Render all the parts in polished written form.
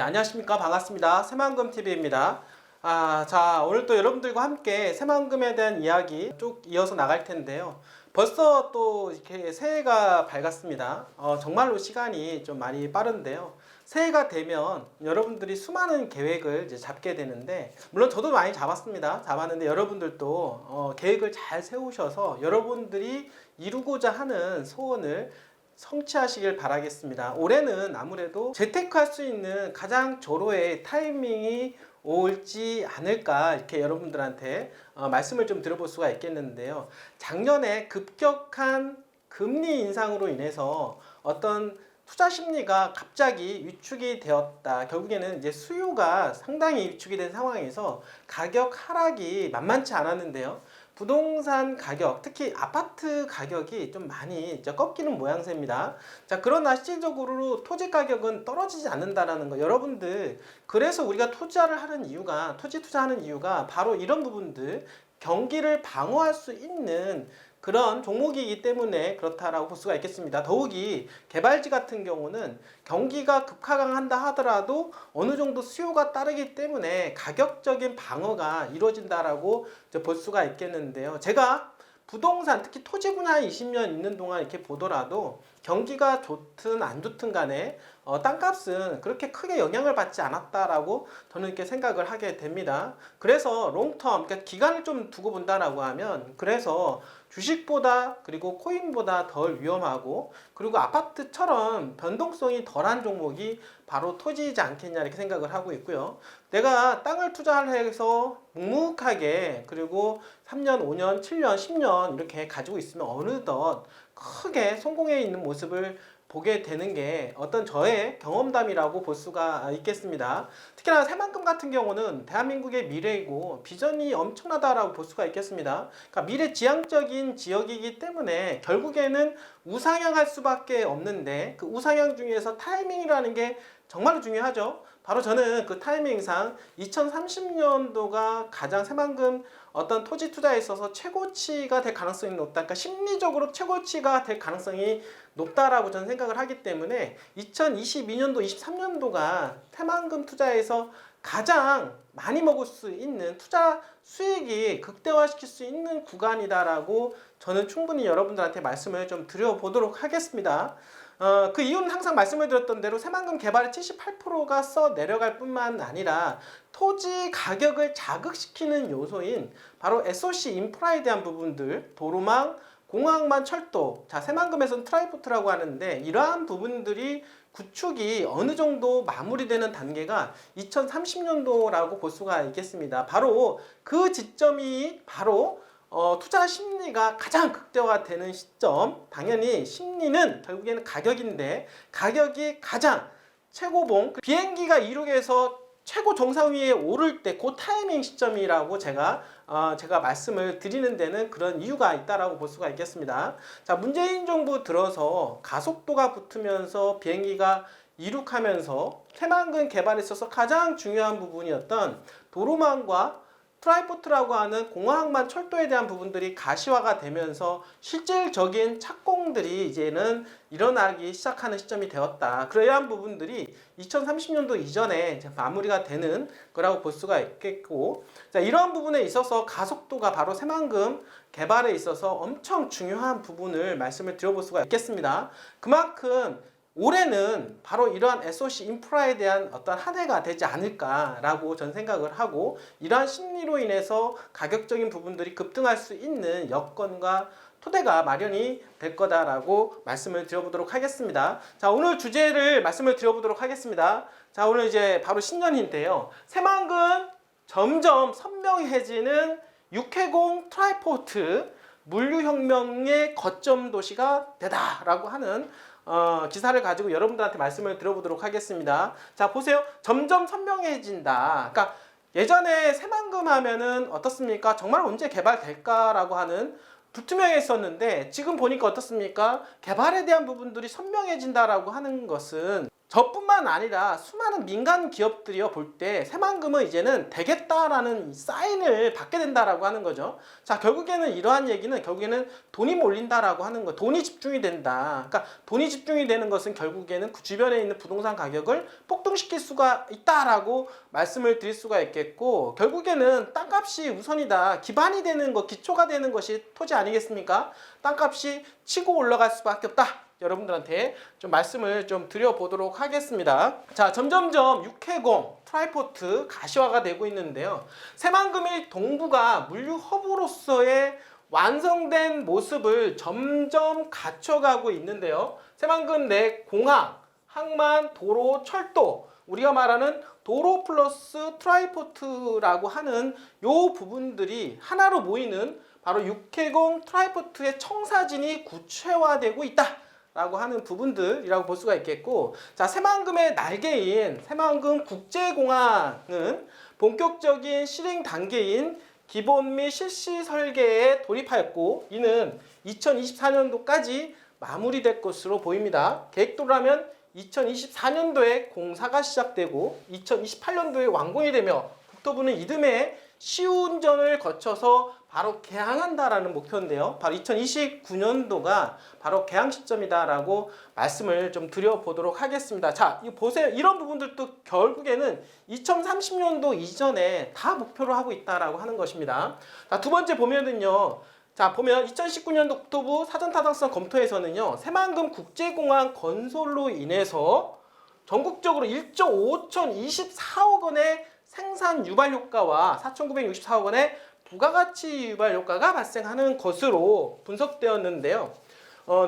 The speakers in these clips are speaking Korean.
안녕하십니까. 반갑습니다. 새만금TV입니다. 자, 오늘 또 여러분들과 함께 새만금에 대한 이야기 쭉 이어서 나갈 텐데요. 벌써 또 이렇게 새해가 밝았습니다. 정말로 시간이 좀 많이 빠른데요. 새해가 되면 여러분들이 수많은 계획을 이제 잡게 되는데, 물론 저도 많이 잡았는데 여러분들도 계획을 잘 세우셔서 여러분들이 이루고자 하는 소원을 성취하시길 바라겠습니다. 올해는 아무래도 재테크할 수 있는 가장 절호의 타이밍이 올지 않을까, 이렇게 여러분들한테 말씀을 좀 드려볼 수가 있겠는데요. 작년에 급격한 금리 인상으로 인해서 어떤 투자 심리가 갑자기 위축이 되었다. 결국에는 이제 수요가 상당히 위축이 된 상황에서 가격 하락이 만만치 않았는데요. 부동산 가격, 특히 아파트 가격이 좀 많이 꺾이는 모양새입니다. 자, 그러나 실질적으로 토지 가격은 떨어지지 않는다라는 거. 여러분들, 그래서 우리가 토지 투자하는 이유가 바로 이런 부분들, 경기를 방어할 수 있는 그런 종목이기 때문에 그렇다라고 볼 수가 있겠습니다. 더욱이 개발지 같은 경우는 경기가 급하강한다 하더라도 어느 정도 수요가 따르기 때문에 가격적인 방어가 이루어진다라고 볼 수가 있겠는데요. 제가 부동산, 특히 토지 분야에 20년 있는 동안 이렇게 보더라도 경기가 좋든 안 좋든 간에 땅값은 그렇게 크게 영향을 받지 않았다라고 저는 이렇게 생각을 하게 됩니다. 그래서 롱텀, 그러니까 기간을 좀 두고 본다라고 하면, 그래서 주식보다 그리고 코인보다 덜 위험하고, 그리고 아파트처럼 변동성이 덜한 종목이 바로 토지이지 않겠냐, 이렇게 생각을 하고 있고요. 내가 땅을 투자해서 묵묵하게, 그리고 3년, 5년, 7년, 10년 이렇게 가지고 있으면 어느덧 크게 성공해 있는 모습을 보게 되는 게 어떤 저의 경험담이라고 볼 수가 있겠습니다. 특히나 새만금 같은 경우는 대한민국의 미래이고 비전이 엄청나다라고 볼 수가 있겠습니다. 그러니까 미래지향적인 지역이기 때문에 결국에는 우상향할 수밖에 없는데, 그 우상향 중에서 타이밍이라는 게 정말로 중요하죠. 바로 저는 그 타이밍상 2030년도가 가장 새만금 어떤 토지 투자에 있어서 최고치가 될 가능성이 높다. 그러니까 심리적으로 최고치가 될 가능성이 높다라고 저는 생각을 하기 때문에 2022년도, 23년도가 새만금 투자에서 가장 많이 먹을 수 있는, 투자 수익이 극대화시킬 수 있는 구간이다라고 저는 충분히 여러분들한테 말씀을 좀 드려보도록 하겠습니다. 그 이유는 항상 말씀을 드렸던 대로 새만금 개발의 78%가 써 내려갈 뿐만 아니라 토지 가격을 자극시키는 요소인 바로 SOC 인프라에 대한 부분들, 도로망, 공항만, 철도, 자, 새만금에서는 트라이포트라고 하는데, 이러한 부분들이 구축이 어느 정도 마무리되는 단계가 2030년도라고 볼 수가 있겠습니다. 바로 그 지점이 바로 투자 심리가 가장 극대화되는 시점. 당연히 심리는 결국에는 가격인데, 가격이 가장 최고봉, 비행기가 이륙해서 최고 정상 위에 오를 때 그 타이밍 시점이라고 제가 말씀을 드리는 데는 그런 이유가 있다라고 볼 수가 있겠습니다. 자, 문재인 정부 들어서 가속도가 붙으면서 비행기가 이륙하면서 새만금 개발에 있어서 가장 중요한 부분이었던 도로망과 트라이포트라고 하는 공항만, 철도에 대한 부분들이 가시화가 되면서 실질적인 착공들이 이제는 일어나기 시작하는 시점이 되었다. 그러한 부분들이 2030년도 이전에 이제 마무리가 되는 거라고 볼 수가 있겠고, 자, 이러한 부분에 있어서 가속도가 바로 새만금 개발에 있어서 엄청 중요한 부분을 말씀을 드려볼 수가 있겠습니다. 그만큼 올해는 바로 이러한 SOC 인프라에 대한 어떤 한 해가 되지 않을까라고 전 생각을 하고, 이러한 심리로 인해서 가격적인 부분들이 급등할 수 있는 여건과 토대가 마련이 될 거다라고 말씀을 드려보도록 하겠습니다. 자, 오늘 주제를 말씀을 드려보도록 하겠습니다. 자, 오늘 이제 바로 신년인데요. 새만금 점점 선명해지는 육해공 트라이포트 물류혁명의 거점 도시가 되다라고 하는 기사를 가지고 여러분들한테 말씀을 드려보도록 하겠습니다. 자, 보세요. 점점 선명해진다. 그러니까 예전에 새만금 하면은 어떻습니까? 정말 언제 개발될까라고 하는 불투명했었는데, 지금 보니까 어떻습니까? 개발에 대한 부분들이 선명해진다라고 하는 것은 저뿐만 아니라 수많은 민간 기업들이요 볼 때 새만금은 이제는 되겠다라는 사인을 받게 된다라고 하는 거죠. 자, 결국에는 이러한 얘기는 결국에는 돈이 몰린다라고 하는 거, 돈이 집중이 된다. 그러니까 돈이 집중이 되는 것은 결국에는 그 주변에 있는 부동산 가격을 폭등시킬 수가 있다라고 말씀을 드릴 수가 있겠고, 결국에는 땅값이 우선이다. 기반이 되는 것, 기초가 되는 것이 토지 아니겠습니까? 땅값이 치고 올라갈 수밖에 없다. 여러분들한테 좀 말씀을 좀 드려보도록 하겠습니다. 자, 점점점 육해공, 트라이포트 가시화가 되고 있는데요. 새만금의 동부가 물류 허브로서의 완성된 모습을 점점 갖춰가고 있는데요. 새만금 내 공항, 항만, 도로, 철도, 우리가 말하는 도로 플러스 트라이포트라고 하는 요 부분들이 하나로 모이는 바로 육해공 트라이포트의 청사진이 구체화되고 있다 라고 하는 부분들이라고 볼 수가 있겠고, 자, 새만금의 날개인 새만금 국제공항은 본격적인 실행 단계인 기본 및 실시 설계에 돌입하였고, 이는 2024년도까지 마무리될 것으로 보입니다. 계획대로라면 2024년도에 공사가 시작되고 2028년도에 완공이 되며 국토부는 이듬해 시운전을 거쳐서 바로 개항한다라는 목표인데요. 바로 2029년도가 바로 개항 시점이다라고 말씀을 좀 드려보도록 하겠습니다. 자, 이거 보세요. 이런 부분들도 결국에는 2030년도 이전에 다 목표로 하고 있다라고 하는 것입니다. 자, 두 번째 보면은요. 자, 보면 2019년도 국토부 사전타당성 검토에서는요. 새만금 국제공항 건설로 인해서 전국적으로 1조 5,024억 원의 생산 유발 효과와 4,964억 원의 부가가치 유발 효과가 발생하는 것으로 분석되었는데요.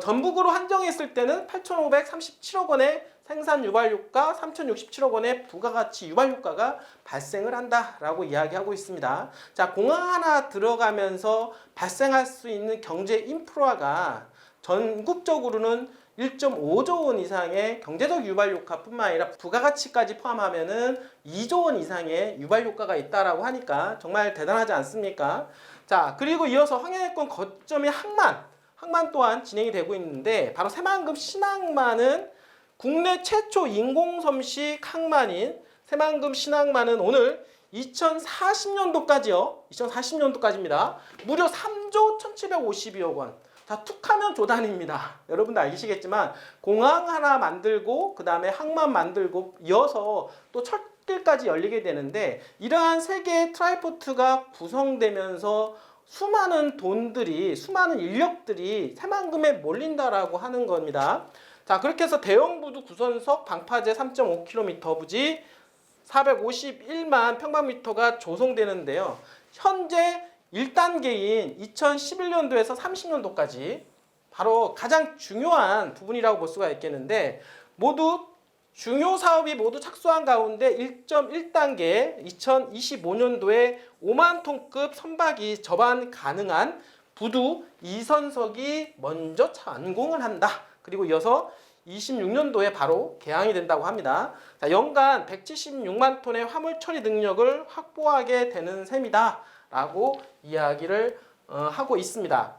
전국으로 한정했을 때는 8,537억 원의 생산 유발 효과, 3,067억 원의 부가가치 유발 효과가 발생을 한다라고 이야기하고 있습니다. 자, 공항 하나 들어가면서 발생할 수 있는 경제 인프라가 전국적으로는 1.5조 원 이상의 경제적 유발 효과뿐만 아니라 부가가치까지 포함하면은 2조 원 이상의 유발 효과가 있다라고 하니까 정말 대단하지 않습니까? 자, 그리고 이어서 황해권 거점의 항만 또한 진행이 되고 있는데, 바로 새만금 신항만은 국내 최초 인공섬식 항만인 새만금 신항만은 오늘 2040년도까지요. 2040년도까지입니다. 무려 3조 1,752억 원. 자, 툭하면 조단입니다. 여러분도 아시겠지만 공항 하나 만들고 그 다음에 항만 만들고 이어서 또 철길까지 열리게 되는데, 이러한 세 개의 트라이포트가 구성되면서 수많은 돈들이, 수많은 인력들이 새만금에 몰린다라고 하는 겁니다. 자, 그렇게 해서 대형부두 구선석 방파제 3.5km 부지 451만 평방미터가 조성되는데요. 현재 1단계인 2011년도에서 30년도까지 바로 가장 중요한 부분이라고 볼 수가 있겠는데, 모두 중요 사업이 모두 착수한 가운데 1.1단계 2025년도에 5만 톤급 선박이 접안 가능한 부두 2선석이 먼저 완공을 한다. 그리고 이어서 26년도에 바로 개항이 된다고 합니다. 자, 연간 176만 톤의 화물 처리 능력을 확보하게 되는 셈이다 라고 이야기를 하고 있습니다.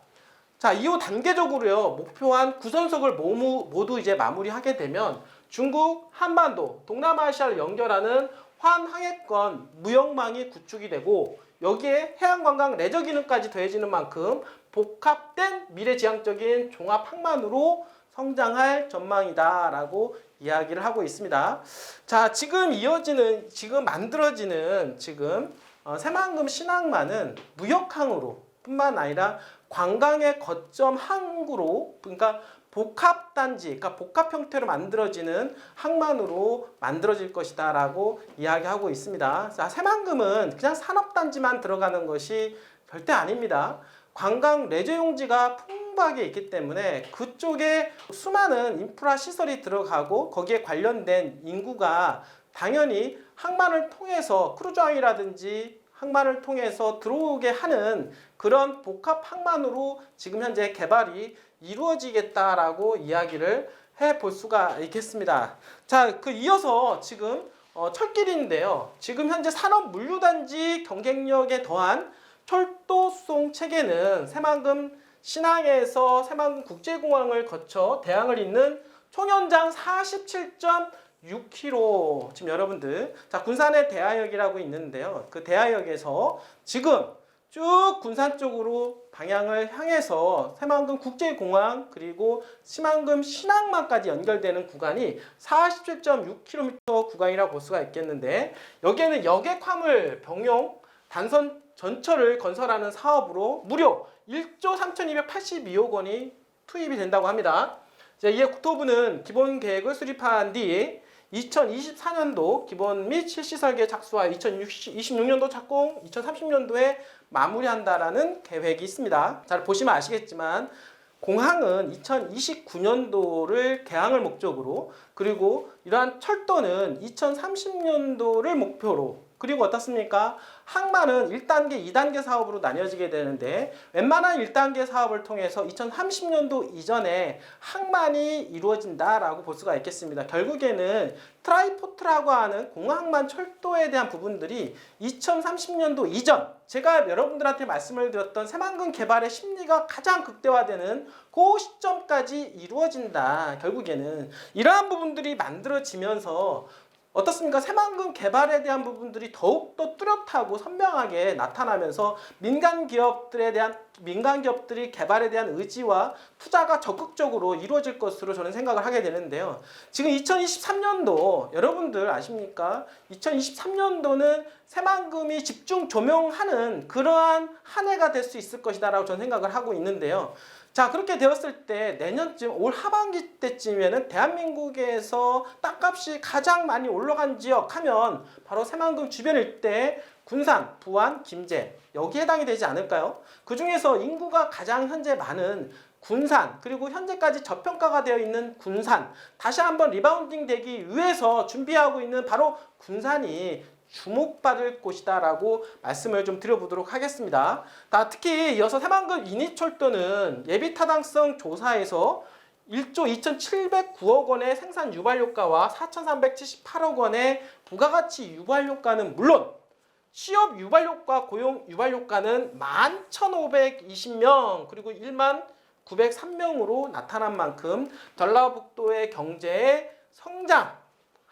자, 이후 단계적으로요, 목표한 9선석을 모두 이제 마무리하게 되면 중국 한반도, 동남아시아를 연결하는 환항해권 무역망이 구축이 되고, 여기에 해양관광 레저 기능까지 더해지는 만큼 복합된 미래지향적인 종합항만으로 성장할 전망이다라고 이야기를 하고 있습니다. 자, 지금 만들어지는 새만금 신항만은 무역항으로 뿐만 아니라 관광의 거점 항구로, 그러니까 복합단지, 그러니까 복합 형태로 만들어지는 항만으로 만들어질 것이다라고 이야기하고 있습니다. 자, 새만금은 그냥 산업단지만 들어가는 것이 절대 아닙니다. 관광 레저 용지가 풍부하게 있기 때문에 그쪽에 수많은 인프라 시설이 들어가고 거기에 관련된 인구가 당연히 항만을 통해서 크루즈항이라든지 항만을 통해서 들어오게 하는 그런 복합 항만으로 지금 현재 개발이 이루어지겠다라고 이야기를 해볼 수가 있겠습니다. 자, 이어서 지금 철길인데요. 지금 현재 산업물류단지 경쟁력에 더한 철도 수송 체계는 새만금 신항에서 새만금 국제공항을 거쳐 대항을 잇는 총연장 47.6 6km 지금 여러분들 자 군산의 대하역이라고 있는데요. 그 대하역에서 지금 쭉 군산 쪽으로 방향을 향해서 새만금 국제공항 그리고 새만금 신항만까지 연결되는 구간이 47.6km 구간이라고 볼 수가 있겠는데 여기에는 여객 화물 병용 단선 전철을 건설하는 사업으로 무려 1조 3,282억 원이 투입이 된다고 합니다. 이에 국토부는 기본 계획을 수립한 뒤 2024년도 기본 및 실시 설계 착수와 2026년도 착공, 2030년도에 마무리한다라는 계획이 있습니다. 잘 보시면 아시겠지만 공항은 2029년도를 개항을 목적으로 그리고 이러한 철도는 2030년도를 목표로 그리고 어떻습니까? 항만은 1단계, 2단계 사업으로 나뉘어지게 되는데 웬만한 1단계 사업을 통해서 2030년도 이전에 항만이 이루어진다라고 볼 수가 있겠습니다. 결국에는 트라이포트라고 하는 공항만 철도에 대한 부분들이 2030년도 이전 제가 여러분들한테 말씀을 드렸던 새만금 개발의 심리가 가장 극대화되는 그 시점까지 이루어진다. 결국에는 이러한 부분들이 만들어지면서 어떻습니까? 새만금 개발에 대한 부분들이 더욱더 뚜렷하고 선명하게 나타나면서 민간 기업들이 개발에 대한 의지와 투자가 적극적으로 이루어질 것으로 저는 생각을 하게 되는데요. 지금 2023년도 여러분들 아십니까? 2023년도는 새만금이 집중 조명하는 그러한 한 해가 될 수 있을 것이다라고 저는 생각을 하고 있는데요. 자, 그렇게 되었을 때 내년쯤 올 하반기 때쯤에는 대한민국에서 땅값이 가장 많이 올라간 지역 하면 바로 새만금 주변 일대 군산, 부안, 김제 여기에 해당이 되지 않을까요? 그 중에서 인구가 가장 현재 많은 군산 그리고 현재까지 저평가가 되어 있는 군산 다시 한번 리바운딩 되기 위해서 준비하고 있는 바로 군산이 주목받을 곳이다 라고 말씀을 좀 드려보도록 하겠습니다. 특히 이어서 새만금 인이철도는 예비타당성 조사에서 1조 2,709억 원의 생산 유발효과와 4,378억 원의 부가가치 유발효과는 물론 취업 유발효과, 고용 유발효과는 11,520명 그리고 10,903명으로 나타난 만큼 전라북도의 경제의 성장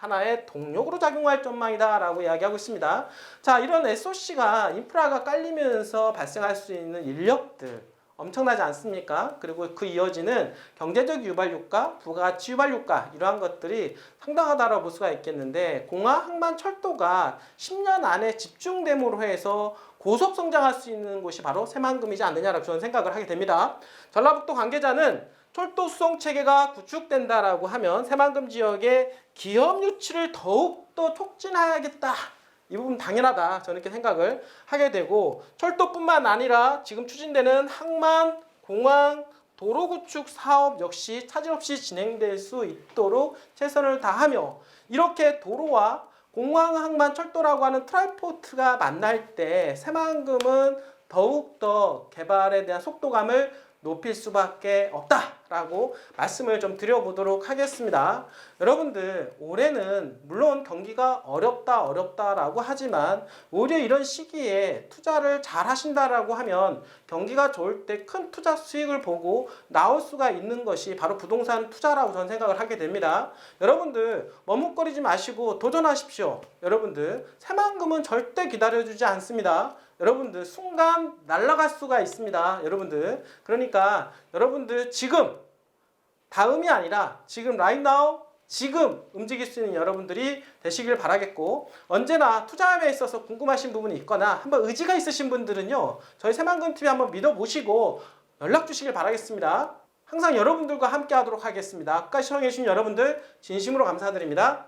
하나의 동력으로 작용할 전망이다 라고 이야기하고 있습니다. 자, 이런 SOC가 인프라가 깔리면서 발생할 수 있는 인력들 엄청나지 않습니까? 그리고 그 이어지는 경제적 유발효과, 부가가치 유발효과 이러한 것들이 상당하다고 볼 수가 있겠는데 공항, 항만, 철도가 10년 안에 집중됨으로 해서 고속 성장할 수 있는 곳이 바로 새만금이지 않느냐라고 저는 생각을 하게 됩니다. 전라북도 관계자는 철도 수송 체계가 구축된다라고 하면 새만금 지역의 기업 유치를 더욱더 촉진해야겠다. 이 부분 당연하다. 저는 이렇게 생각을 하게 되고 철도뿐만 아니라 지금 추진되는 항만, 공항, 도로 구축 사업 역시 차질 없이 진행될 수 있도록 최선을 다하며 이렇게 도로와 공항, 항만, 철도라고 하는 트라이포트가 만날 때 새만금은 더욱더 개발에 대한 속도감을 높일 수밖에 없다라고 말씀을 좀 드려보도록 하겠습니다. 여러분들 올해는 물론 경기가 어렵다라고 하지만 오히려 이런 시기에 투자를 잘 하신다라고 하면 경기가 좋을 때 큰 투자 수익을 보고 나올 수가 있는 것이 바로 부동산 투자라고 저는 생각을 하게 됩니다. 여러분들 머뭇거리지 마시고 도전하십시오. 여러분들 새만금은 절대 기다려주지 않습니다. 여러분들 순간 날아갈 수가 있습니다. 여러분들 그러니까 여러분들 지금 다음이 아니라 지금 right now 지금 움직일 수 있는 여러분들이 되시길 바라겠고 언제나 투자함에 있어서 궁금하신 부분이 있거나 한번 의지가 있으신 분들은요 저희 새만금TV 한번 믿어보시고 연락 주시길 바라겠습니다. 항상 여러분들과 함께 하도록 하겠습니다. 아까 시청해주신 여러분들 진심으로 감사드립니다.